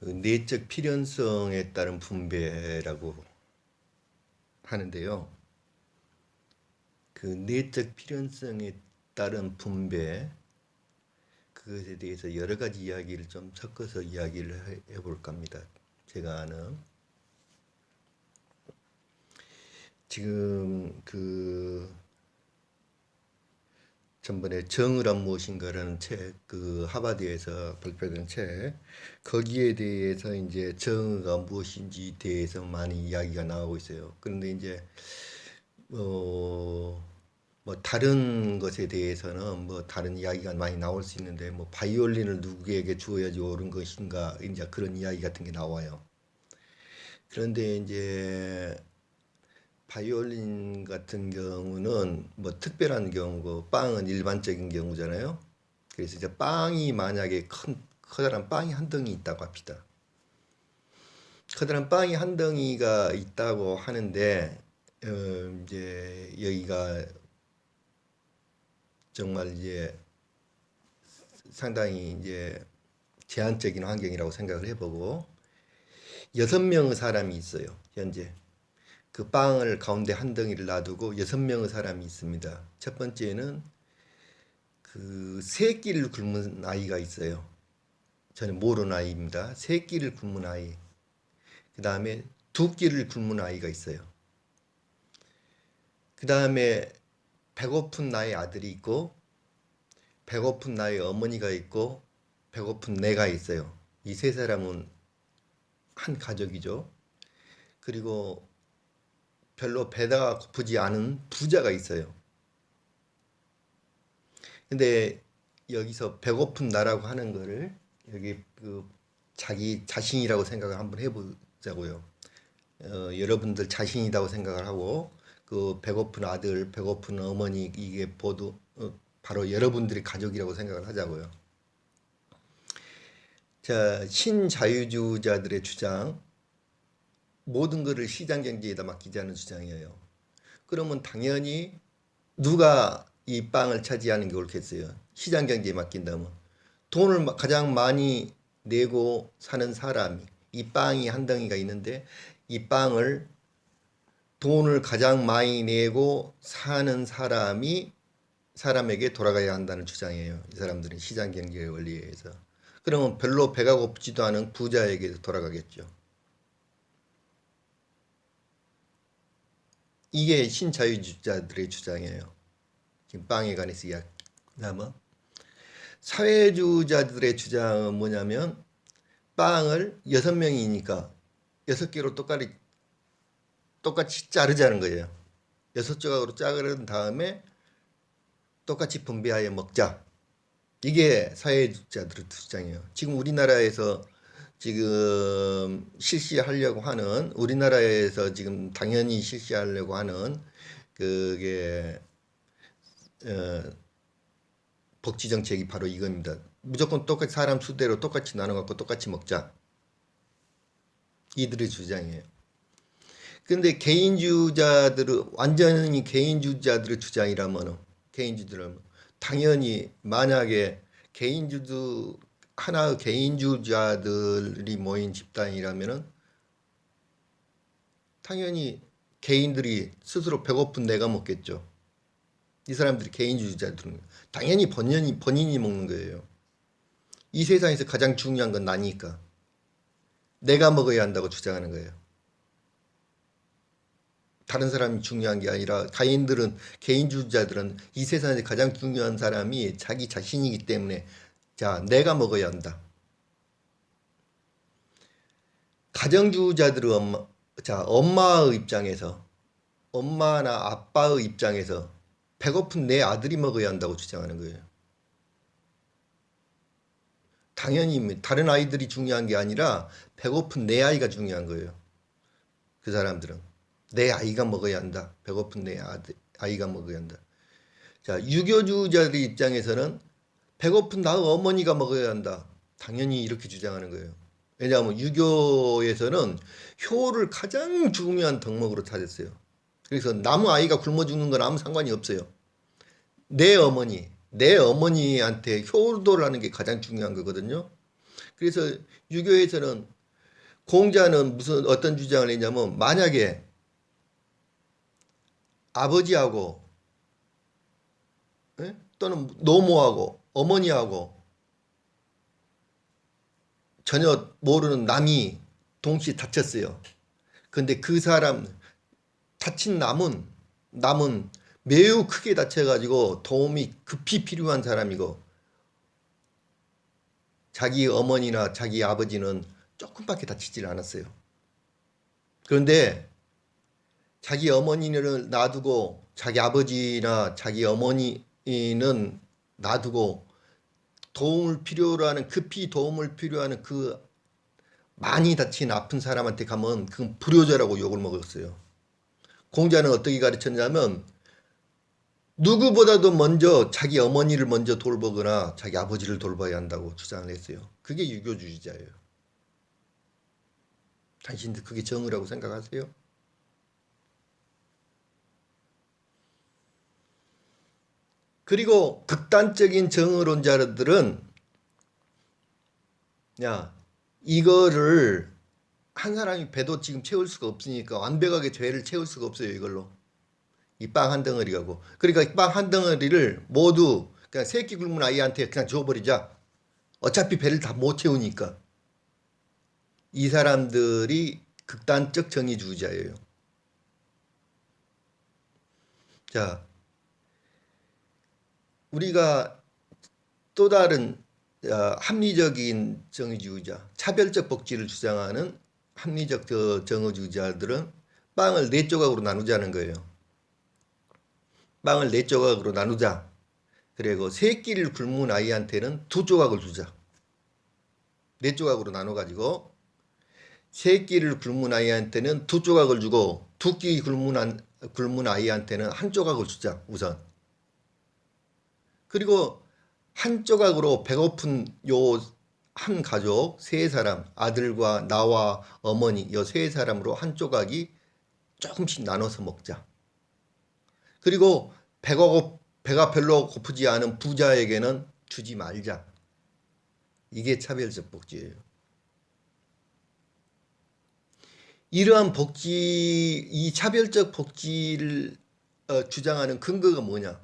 그 내적 필연성에 따른 분배라고 하는데요. 그 내적 필연성에 따른 분배, 그것에 대해서 여러 가지 이야기를 좀 섞어서 이야기를 해볼까 합니다. 제가 아는 지금 전번에 정의란 무엇인가라는 책, 그 하버드에서 발표된 책, 거기에 대해서 이제 정의가 무엇인지 대해서 많이 이야기가 나오고 있어요. 그런데 이제 뭐 다른 것에 대해서는 뭐 다른 이야기가 많이 나올 수 있는데, 뭐 바이올린을 누구에게 주어야지 옳은 것인가, 이제 그런 이야기 같은 게 나와요. 그런데 이제 바이올린 같은 경우는 뭐 특별한 경우고, 빵은 일반적인 경우잖아요. 그래서 이제 빵이 만약에 커다란 빵이 한 덩이 있다고 합시다. 커다란 빵이 한 덩이가 있다고 하는데, 이제 여기가 정말 이제 상당히 이제 제한적인 환경이라고 생각을 해보고, 6명의 사람이 있어요. 현재 그 빵을 가운데 한 덩이를 놔두고 6명의 사람이 있습니다. 첫 번째는 그 세 끼를 굶은 아이가 있어요. 저는 모르는 아이입니다. 세 끼를 굶은 아이. 그 다음에 두 끼를 굶은 아이가 있어요. 그 다음에 배고픈 나의 아들이 있고, 배고픈 나의 어머니가 있고, 배고픈 내가 있어요. 이 세 사람은 한 가족이죠. 그리고 별로 배가 고프지 않은 부자가 있어요. 근데 여기서 배고픈 나라고 하는 거를 여기 그 자기 자신이라고 생각을 한번 해보자고요. 여러분들 자신이라고 생각을 하고, 그 배고픈 아들, 배고픈 어머니, 이게 모두 바로 여러분들의 가족이라고 생각을 하자고요. 자, 신자유주의자들의 주장, 모든 것을 시장 경제에다 맡기자는 주장이에요. 그러면 당연히 누가 이 빵을 차지하는 게 옳겠어요? 시장 경제에 맡긴다면 돈을 가장 많이 내고 사는 사람이, 이 빵이 한 덩이가 있는데 이 빵을 돈을 가장 많이 내고 사는 사람에게 돌아가야 한다는 주장이에요. 이 사람들은 시장 경제의 원리에 의해서. 그러면 별로 배가 고프지도 않은 부자에게 돌아가겠죠. 이게 신자유주의자들의 주장이에요. 지금 빵에 관해서 이야기. 그다음에 사회주의자들의 주장은 뭐냐면, 빵을 6명이니까 6개로 똑같이 자르자는 거예요. 6조각으로 자른 다음에 똑같이 분배하여 먹자. 이게 사회주의자들의 주장이에요. 지금 우리나라에서 지금 실시하려고 하는, 우리나라에서 지금 당연히 실시하려고 하는 그게 복지 정책이 바로 이겁니다. 무조건 똑같이 사람 수대로 똑같이 나눠 갖고 똑같이 먹자. 이들의 주장이에요. 근데 개인주의자들은, 완전히 개인주의자들의 주장이라면, 개인주의들은 당연히 만약에 하나의 개인주의자들이 모인 집단이라면은 당연히 개인들이 스스로 배고픈 내가 먹겠죠. 이 사람들이 개인주의자들은 당연히 본인이 먹는 거예요. 이 세상에서 가장 중요한 건 나니까 내가 먹어야 한다고 주장하는 거예요. 다른 사람이 중요한 게 아니라, 개인주의자들은 이 세상에서 가장 중요한 사람이 자기 자신이기 때문에, 자, 내가 먹어야 한다. 가정주의자들은 엄마의 입장에서, 엄마나 아빠의 입장에서 배고픈 내 아들이 먹어야 한다고 주장하는 거예요. 당연히 다른 아이들이 중요한 게 아니라 배고픈 내 아이가 중요한 거예요. 그 사람들은 내 아이가 먹어야 한다. 배고픈 내 아이가 먹어야 한다. 자, 유교주의자들 입장에서는 배고픈 나의 어머니가 먹어야 한다. 당연히 이렇게 주장하는 거예요. 왜냐하면 유교에서는 효를 가장 중요한 덕목으로 찾았어요. 그래서 남의 아이가 굶어 죽는 건 아무 상관이 없어요. 내 어머니한테 효도를 하는 게 가장 중요한 거거든요. 그래서 유교에서는 공자는 무슨 어떤 주장을 했냐면 만약에 아버지하고 예? 또는 노모하고 어머니하고 전혀 모르는 남이 동시에 다쳤어요. 근데 그 사람 다친 남은 매우 크게 다쳐가지고 도움이 급히 필요한 사람이고 자기 어머니나 자기 아버지는 조금밖에 다치질 않았어요. 그런데 자기 어머니를 놔두고 자기 아버지나 자기 어머니는 놔두고 급히 도움을 필요하는 그 많이 다친 아픈 사람한테 가면 그건 불효자라고 욕을 먹었어요. 공자는 어떻게 가르쳤냐면 누구보다도 먼저 자기 어머니를 먼저 돌보거나 자기 아버지를 돌봐야 한다고 주장을 했어요. 그게 유교주의자예요. 당신들 그게 정의라고 생각하세요? 그리고 극단적인 정의론자들은 야 이거를 한 사람이 배도 지금 채울 수가 없으니까 완벽하게 배를 채울 수가 없어요. 이걸로 이 빵 한 덩어리 가고 그러니까 이 빵 한 덩어리를 모두 그냥 새끼 굶은 아이한테 그냥 줘버리자. 어차피 배를 다 못 채우니까. 이 사람들이 극단적 정의주의자예요. 자, 우리가 또 다른 합리적인 정의주의자, 차별적 복지를 주장하는 합리적 정의주의자들은 빵을 4조각으로 나누자는 거예요. 빵을 4조각으로 나누자. 그리고 새끼를 굶은 아이한테는 2조각을 주자. 4조각으로 나눠가지고 새끼를 굶은 아이한테는 2조각을 주고 2끼 굶은 아이한테는 1조각을 주자 우선. 그리고 한 조각으로 배고픈 요 한 가족 3사람 아들과 나와 어머니 요 3사람으로 한 조각이 조금씩 나눠서 먹자. 그리고 배가 별로 고프지 않은 부자에게는 주지 말자. 이게 차별적 복지예요. 이러한 이 차별적 복지를 주장하는 근거가 뭐냐?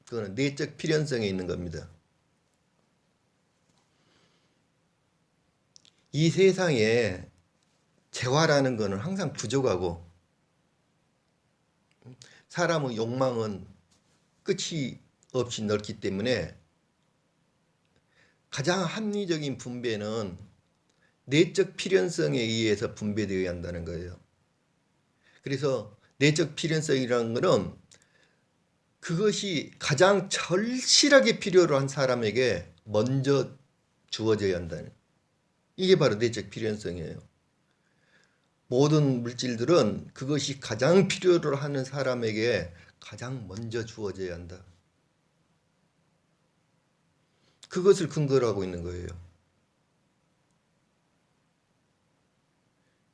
그거는 내적 필연성에 있는 겁니다. 이 세상에 재화라는 것은 항상 부족하고 사람의 욕망은 끝이 없이 넓기 때문에 가장 합리적인 분배는 내적 필연성에 의해서 분배되어야 한다는 거예요. 그래서 내적 필연성이라는 것은 그것이 가장 절실하게 필요로 한 사람에게 먼저 주어져야 한다는 이게 바로 내적 필연성이에요. 모든 물질들은 그것이 가장 필요로 하는 사람에게 가장 먼저 주어져야 한다. 그것을 근거로 하고 있는 거예요.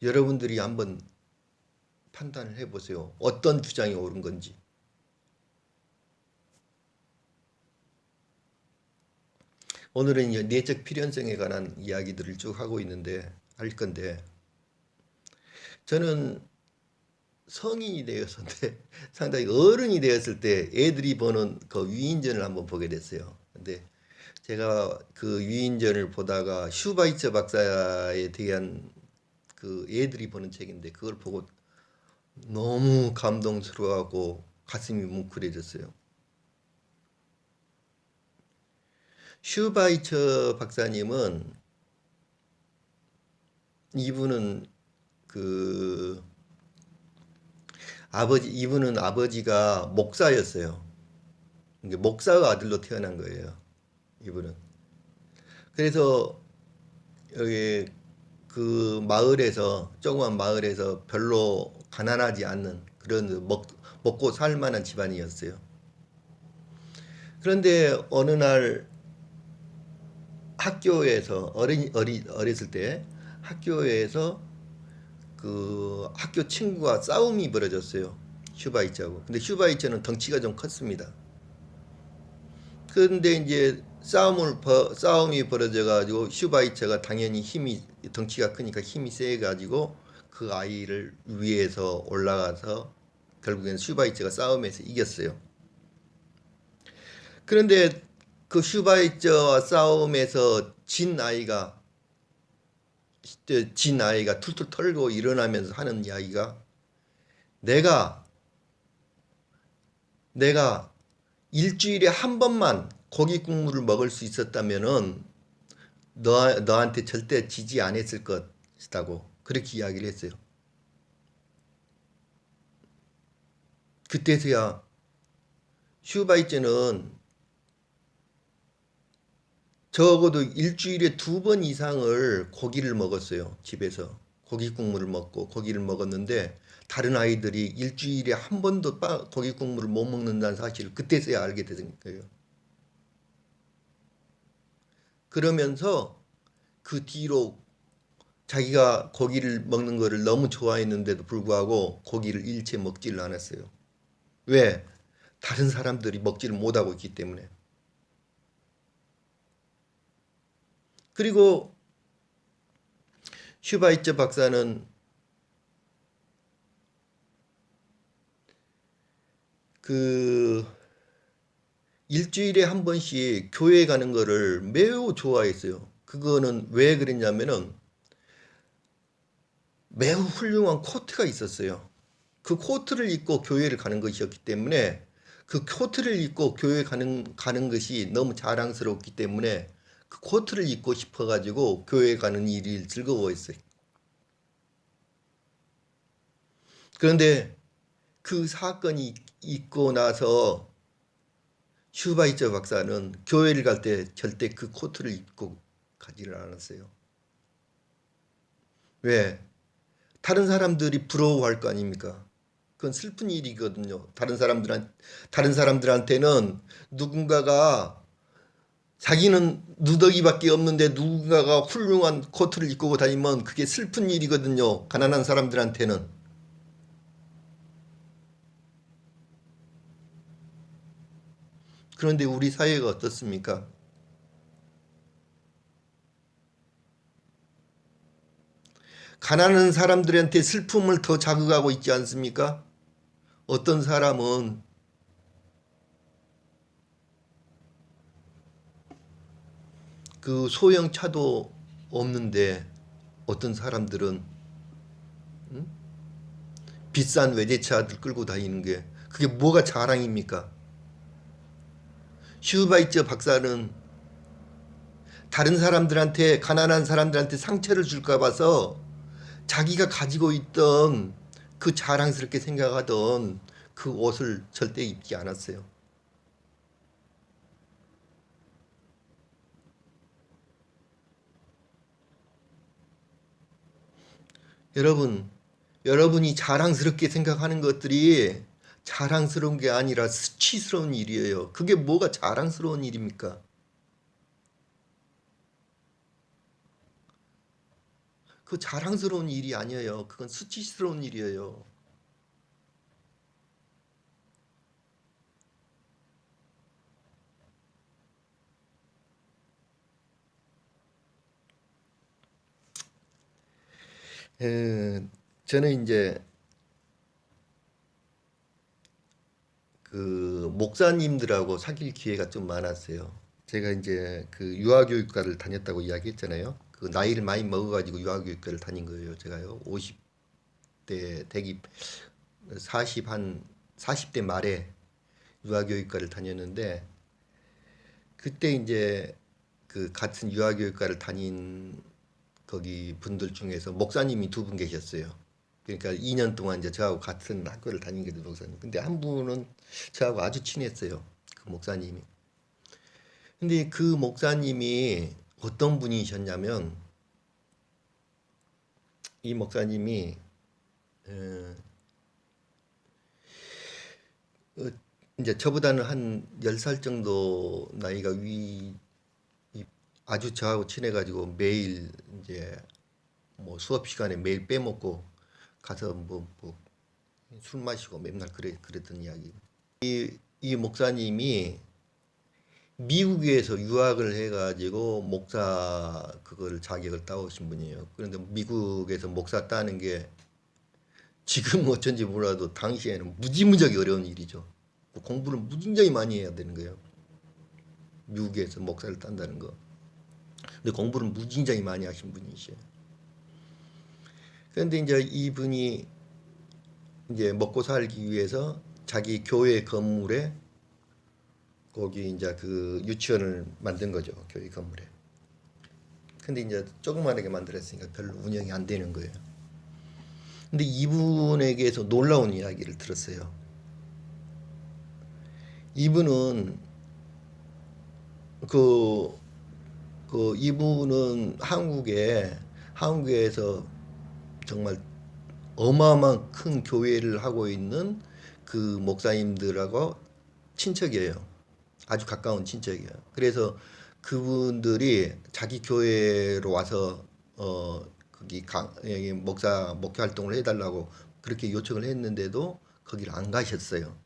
여러분들이 한번 판단을 해보세요. 어떤 주장이 옳은 건지. 오늘은 내적 필연성에 관한 이야기들을 쭉 하고 있는데 할 건데 저는 성인이 되었는데 상당히 어른이 되었을 때 애들이 보는 그 위인전을 한번 보게 됐어요. 근데 제가 그 위인전을 보다가 슈바이처 박사에 대한 그 애들이 보는 책인데 그걸 보고 너무 감동스러워하고 가슴이 뭉클해졌어요. 슈바이처 박사님은 이분은 그 이분은 아버지가 목사였어요. 목사의 아들로 태어난 거예요. 이분은. 그래서 여기 그 마을에서 조그만 마을에서 별로 가난하지 않는 그런 먹고 살 만한 집안이었어요. 그런데 어느 날 학교에서 어렸을 때 학교에서 그 학교 친구와 싸움이 벌어졌어요. 슈바이처하고. 근데 슈바이처는 덩치가 좀 컸습니다. 그런데 이제 싸움이 벌어져 가지고 슈바이처가 당연히 덩치가 크니까 힘이 세 가지고 그 아이를 위에서 올라가서 결국엔 슈바이처가 싸움에서 이겼어요. 그런데 그 슈바이처와 싸움에서 진 아이가 툴툴 털고 일어나면서 하는 이야기가 내가 일주일에 한 번만 고기 국물을 먹을 수 있었다면은 너한테 절대 지지 않았을 것이라고 그렇게 이야기를 했어요. 그때서야 슈바이처는 적어도 일주일에 2번 이상을 고기를 먹었어요. 집에서 고기 국물을 먹고 고기를 먹었는데 다른 아이들이 일주일에 한 번도 고기 국물을 못 먹는다는 사실을 그때서야 알게 된 거예요. 그러면서 그 뒤로 자기가 고기를 먹는 거를 너무 좋아했는데도 불구하고 고기를 일체 먹지를 않았어요. 왜? 다른 사람들이 먹지를 못하고 있기 때문에. 그리고 슈바이처 박사는 그 일주일에 한 번씩 교회 가는 거를 매우 좋아했어요. 그거는 왜 그랬냐면은 매우 훌륭한 코트가 있었어요. 그 코트를 입고 교회를 가는 것이었기 때문에 그 코트를 입고 교회 가는 것이 너무 자랑스럽기 때문에 그 코트를 입고 싶어가지고 교회 가는 일이 즐거워했어요. 그런데 그 사건이 있고 나서 슈바이처 박사는 교회를 갈 때 절대 그 코트를 입고 가지를 않았어요. 왜? 다른 사람들이 부러워할 거 아닙니까? 그건 슬픈 일이거든요. 다른 사람들한테는 누군가가 자기는 누더기밖에 없는데 누군가가 훌륭한 코트를 입고 다니면 그게 슬픈 일이거든요. 가난한 사람들한테는. 그런데 우리 사회가 어떻습니까? 가난한 사람들한테 슬픔을 더 자극하고 있지 않습니까? 어떤 사람은 그 소형차도 없는데 어떤 사람들은 비싼 외제차들 끌고 다니는 게 그게 뭐가 자랑입니까? 슈바이처 박사는 다른 사람들한테 가난한 사람들한테 상처를 줄까 봐서 자기가 가지고 있던 그 자랑스럽게 생각하던 그 옷을 절대 입지 않았어요. 여러분, 여러분이 자랑스럽게 생각하는 것들이 자랑스러운 게 아니라 수치스러운 일이에요. 그게 뭐가 자랑스러운 일입니까? 그 자랑스러운 일이 아니에요. 그건 수치스러운 일이에요. 저는 이제 그 목사님들하고 사귈 기회가 좀 많았어요. 제가 이제 그 유아교육과를 다녔다고 이야기했잖아요. 그 나이를 많이 먹어가지고 유아교육과를 다닌 거예요. 제가요. 50대 대기 40대 말에 유아교육과를 다녔는데 그때 이제 그 같은 유아교육과를 다닌 거기 분들 중에서 목사님이 2분 계셨어요. 그러니까 2년 동안 이제 저하고 같은 학교를 다닌 게 목사님. 근데 한 분은 저하고 아주 친했어요. 그 목사님이. 근데 그 목사님이 어떤 분이셨냐면 이 목사님이 어, 어, 이제 저보다는 한 10살 정도 나이가 아주 저하고 친해가지고 매일 이제 뭐 수업 시간에 매일 빼먹고 가서 뭐 술 마시고 맨날 그랬던 이야기. 이 목사님이 미국에서 유학을 해가지고 목사 그걸 자격을 따오신 분이에요. 그런데 미국에서 목사 따는 게 지금 어쩐지 몰라도 당시에는 무지무지하게 어려운 일이죠. 공부를 무진장이 많이 해야 되는 거예요. 미국에서 목사를 딴다는 거. 근데 공부를 무진장이 많이 하신 분이시에요. 그런데 이제 이분이 이제 먹고 살기 위해서 자기 교회 건물에 거기 이제 그 유치원을 만든 거죠. 교회 건물에. 근데 이제 조그만하게 만들었으니까 별로 운영이 안 되는 거예요. 근데 이분에게서 놀라운 이야기를 들었어요. 이분은 이분은 한국에서 정말 어마어마한 큰 교회를 하고 있는 그 목사님들하고 친척이에요. 아주 가까운 친척이에요. 그래서 그분들이 자기 교회로 와서 여기 목회 활동을 해달라고 그렇게 요청을 했는데도 거기를 안 가셨어요.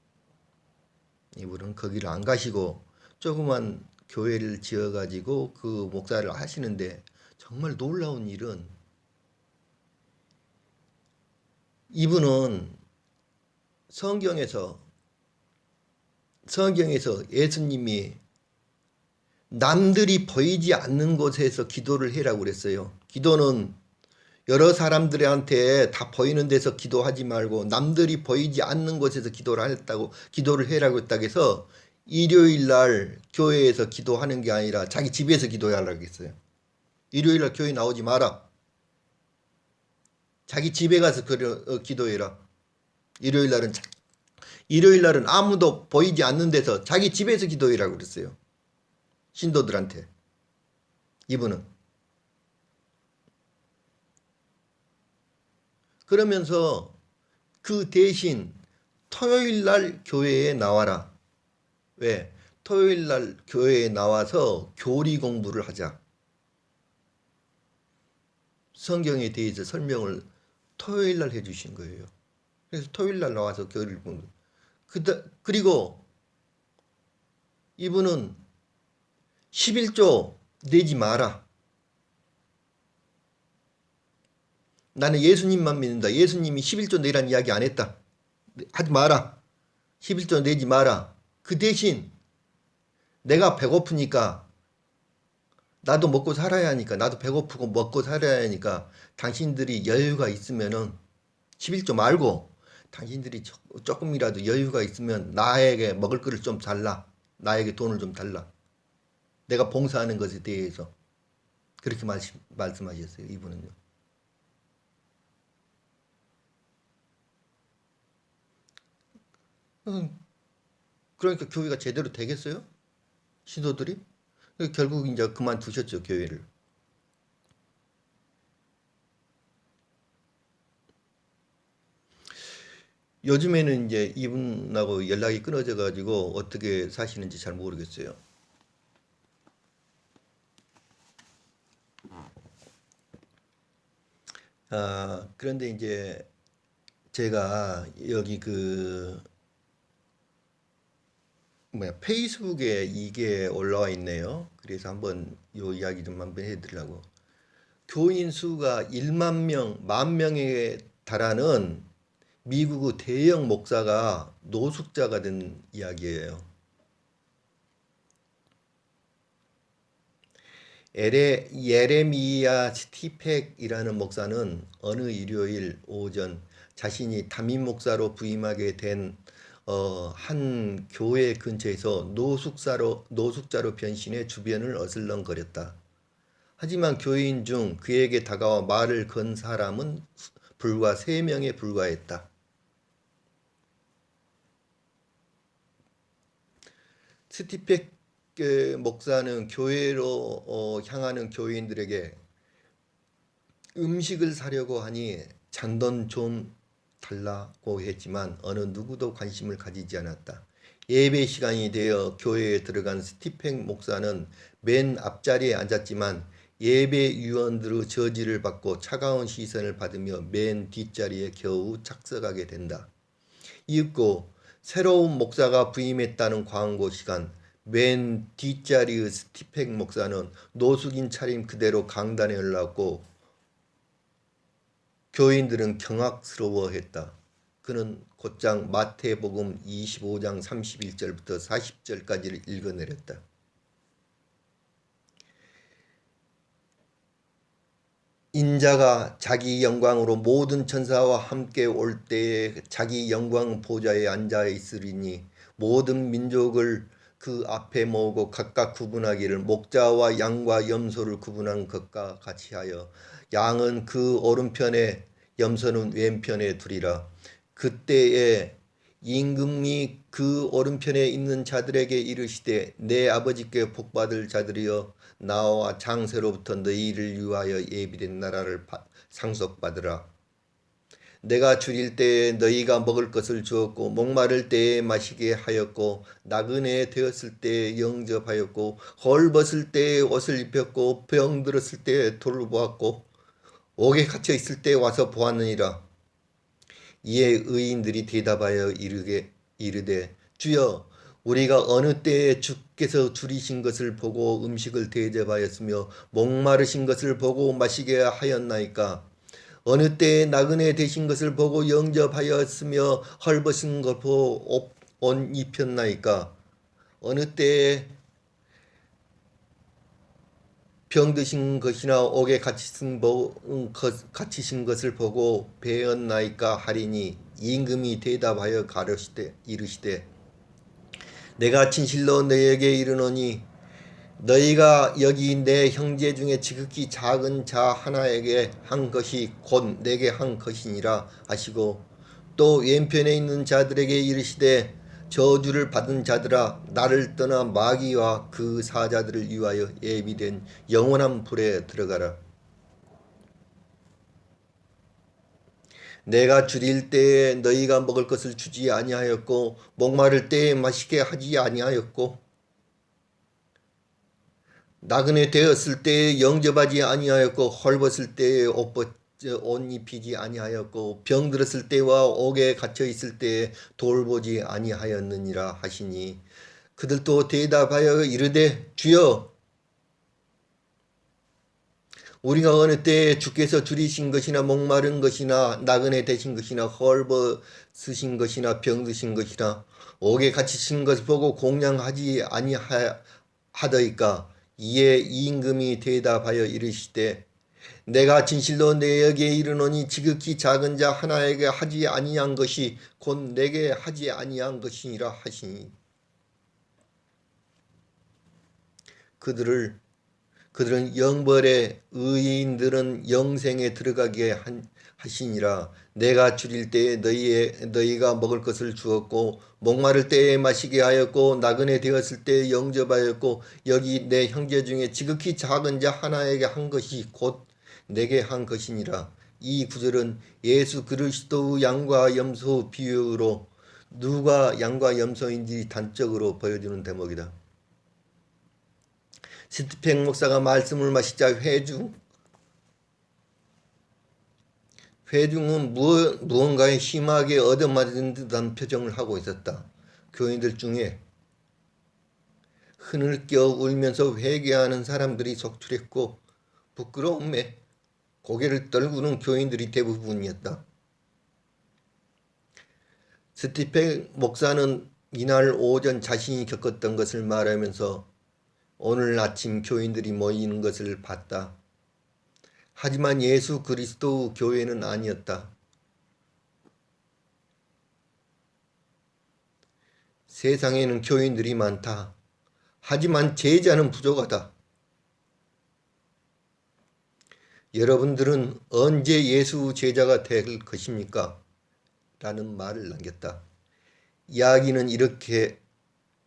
이분은 거기를 안 가시고 조그만 교회를 지어가지고 그 목사를 하시는데 정말 놀라운 일은 이분은 성경에서 예수님이 남들이 보이지 않는 곳에서 기도를 해라고 그랬어요. 기도는 여러 사람들한테 다 보이는 데서 기도하지 말고 남들이 보이지 않는 곳에서 기도를 해라고 했다고 해서 일요일 날 교회에서 기도하는 게 아니라 자기 집에서 기도하라고 했어요. 일요일 날 교회 나오지 마라. 자기 집에 가서 기도해라. 일요일 날은 아무도 보이지 않는 데서 자기 집에서 기도해라고 그랬어요. 신도들한테. 이분은. 그러면서 그 대신 토요일 날 교회에 나와라. 왜? 토요일 날 교회에 나와서 교리 공부를 하자. 성경에 대해서 설명을 토요일 날 해주신 거예요. 그래서 토요일 날 나와서 교리 공부. 그리고 이분은 11조 내지 마라. 나는 예수님만 믿는다. 예수님이 11조 내란 이야기 안 했다. 하지 마라. 11조 내지 마라. 그 대신 내가 배고프니까 나도 먹고 살아야 하니까 나도 배고프고 먹고 살아야 하니까 당신들이 여유가 있으면은 11조 말고 당신들이 조금이라도 여유가 있으면 나에게 먹을 거를 좀 달라. 나에게 돈을 좀 달라. 내가 봉사하는 것에 대해서 그렇게 말씀하셨어요. 이분은요. 그러니까 교회가 제대로 되겠어요? 신도들이? 결국 이제 그만두셨죠, 교회를. 요즘에는 이제 이분하고 연락이 끊어져 가지고 어떻게 사시는지 잘 모르겠어요. 그런데 이제 제가 여기 페이스북에 이게 올라와 있네요. 그래서 한번 요 이야기 좀 한번 해드리려고. 교인 수가 1만 명, 10,000명에 달하는 미국의 대형 목사가 노숙자가 된 이야기예요. 예레미야 스티펙이라는 목사는 어느 일요일 오전 자신이 담임 목사로 부임하게 된 한 교회 근처에서 노숙자로 변신해 주변을 어슬렁거렸다. 하지만 교인 중 그에게 다가와 말을 건 사람은 불과 3명에 불과했다. 스티펙 목사는 교회로 향하는 교인들에게 음식을 사려고 하니 잔돈 좀 달라고 했지만 어느 누구도 관심을 가지지 않았다. 예배 시간이 되어 교회에 들어간 스티펙 목사는 맨 앞자리에 앉았지만 예배위원들의 저지를 받고 차가운 시선을 받으며 맨 뒷자리에 겨우 착석하게 된다. 이윽고 새로운 목사가 부임했다는 광고 시간, 맨 뒷자리의 스티펙 목사는 노숙인 차림 그대로 강단에 올랐고 교인들은 경악스러워했다. 그는 곧장 마태복음 25장 31절부터 40절까지를 읽어내렸다. 인자가 자기 영광으로 모든 천사와 함께 올 때에 자기 영광 보좌에 앉아 있으리니 모든 민족을 그 앞에 모으고 각각 구분하기를 목자와 양과 염소를 구분한 것과 같이 하여 양은 그 오른편에 염소는 왼편에 두리라. 그때에 임금이 그 오른편에 있는 자들에게 이르시되 내 아버지께 복받을 자들이여 나와 장세로부터 너희를 위하여 예비된 나라를 상속받으라. 내가 줄일 때에 너희가 먹을 것을 주었고 목마를 때에 마시게 하였고 나그네 되었을 때에 영접하였고 헐벗을 때에 옷을 입혔고 병들었을 때에 돌보았고 옥에 갇혀 있을 때에 와서 보았느니라. 이에 의인들이 대답하여 이르되 주여 우리가 어느 때에 주께서 줄이신 것을 보고 음식을 대접하였으며 목마르신 것을 보고 마시게 하였나이까. 어느 때에 나그네 되신 것을 보고 영접하였으며 헐벗은 것 보고 옷 입혔나이까. 어느 때에 병드신 것이나 옥에 갇히신 것을 보고 배었나이까 하리니 임금이 대답하여 가로시되 이르시되 내가 진실로 너희에게 이르노니 너희가 여기 내 형제 중에 지극히 작은 자 하나에게 한 것이 곧 내게 한 것이니라 하시고 또 왼편에 있는 자들에게 이르시되 저주를 받은 자들아 나를 떠나 마귀와 그 사자들을 위하여 예비된 영원한 불에 들어가라. 내가 줄일 때에 너희가 먹을 것을 주지 아니하였고 목마를 때에 마시게 하지 아니하였고 나그네 되었을 때에 영접하지 아니하였고 헐벗을 때에 옷 입히지 아니하였고 병들었을 때와 옥에 갇혀 있을 때에 돌보지 아니하였느니라 하시니 그들도 대답하여 이르되 주여 우리가 어느 때에 주께서 줄이신 것이나 목마른 것이나 나그네 되신 것이나 헐벗으신 것이나 병드신 것이나 옥에 갇히신 것을 보고 공양하지 아니하더이까. 이에 임금이 대답하여 이르시되 내가 진실로 너에게 이르노니 지극히 작은 자 하나에게 하지 아니한 것이 곧 내게 하지 아니한 것이니라 하시니 그들은 영벌에 의인들은 영생에 들어가게 하시니라. 내가 줄일 때에 너희가 먹을 것을 주었고 목마를 때에 마시게 하였고 나그네 되었을 때에 영접하였고 여기 내 형제 중에 지극히 작은 자 하나에게 한 것이 곧 내게 한 것이니라. 이 구절은 예수 그리스도의 양과 염소 비유로 누가 양과 염소인지 단적으로 보여주는 대목이다. 스티펜 목사가 말씀을 마시자 회중은 무언가에 심하게 얻어맞은 듯한 표정을 하고 있었다. 교인들 중에 흐느껴 울면서 회개하는 사람들이 속출했고 부끄러움에 고개를 떨구는 교인들이 대부분이었다. 스티펜 목사는 이날 오전 자신이 겪었던 것을 말하면서 오늘 아침 교인들이 모이는 것을 봤다. 하지만 예수 그리스도 교회는 아니었다. 세상에는 교인들이 많다. 하지만 제자는 부족하다. 여러분들은 언제 예수 제자가 될 것입니까? 라는 말을 남겼다.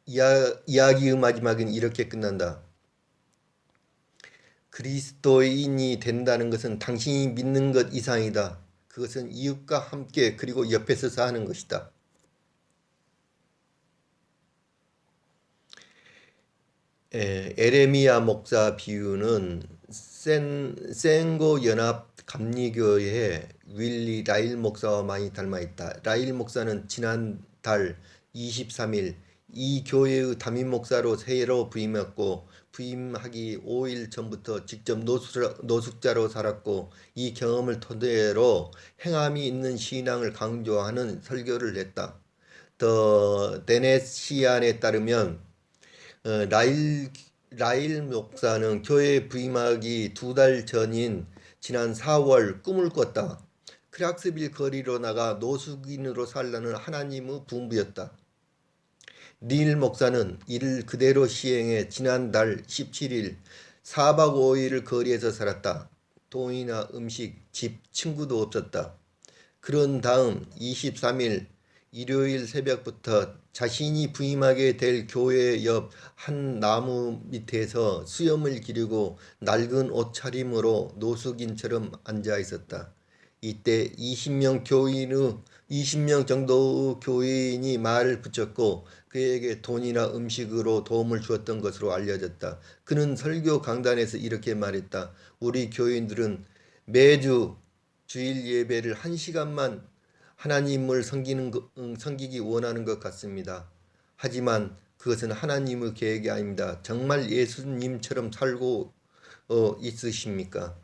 이야기의 마지막은 이렇게 끝난다. 그리스도인이 된다는 것은 당신이 믿는 것 이상이다. 그것은 이웃과 함께 그리고 옆에 서서 하는 것이다. 에레미야 목사 비유는 센고 연합 감리교회의 윌리 라일 목사와 많이 닮아 있다. 라일 목사는 지난달 23일 이 교회의 담임 목사로 새로 부임했고 부임하기 5일 전부터 직접 노숙자로 살았고 이 경험을 토대로 행함이 있는 신앙을 강조하는 설교를 했다. 더 데네시안에 따르면 라일 목사는 교회 부임하기 2달 전인 지난 4월 꿈을 꿨다. 크락스빌 거리로 나가 노숙인으로 살라는 하나님의 분부였다. 닐 목사는 이를 그대로 시행해 지난달 17일 4박 5일을 거리에서 살았다. 돈이나 음식, 집, 친구도 없었다. 그런 다음 23일 일요일 새벽부터 자신이 부임하게 될 교회 옆 한 나무 밑에서 수염을 기르고 낡은 옷차림으로 노숙인처럼 앉아 있었다. 이때 20명 정도의 교인이 말을 붙였고 그에게 돈이나 음식으로 도움을 주었던 것으로 알려졌다. 그는 설교 강단에서 이렇게 말했다. 우리 교인들은 매주 주일 예배를 1시간만 하나님을 섬기기 원하는 것 같습니다. 하지만 그것은 하나님의 계획이 아닙니다. 정말 예수님처럼 살고 있으십니까?